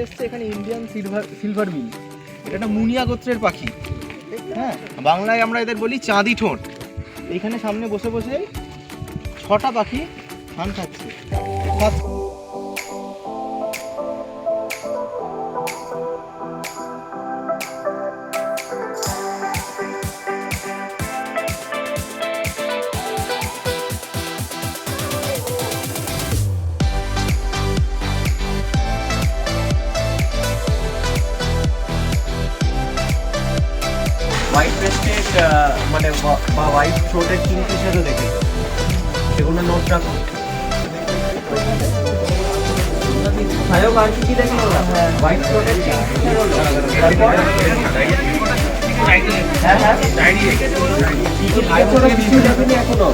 এসছে এখানে Indian silver বিল। এটা একটা মুনিয়া গোত্রের পাখি, হ্যাঁ, বাংলায় আমরা এদের বলি চাঁদি ঠোঁট। এইখানে সামনে বসে বসে 6টা পাখি ধান খাচ্ছে। হোয়াইট ব্রেস্টেড মানে বা হোয়াইট থ্রোটেড কিংফিশারও দেখেছি, সেগুলো নোট রাখো। ভাইও আর কি দেখলো ওরা? হোয়াইট থ্রোটেড কিংফিশার হলো, তারপর হ্যাঁ হ্যাঁ কিছু দেখেনি এখনো।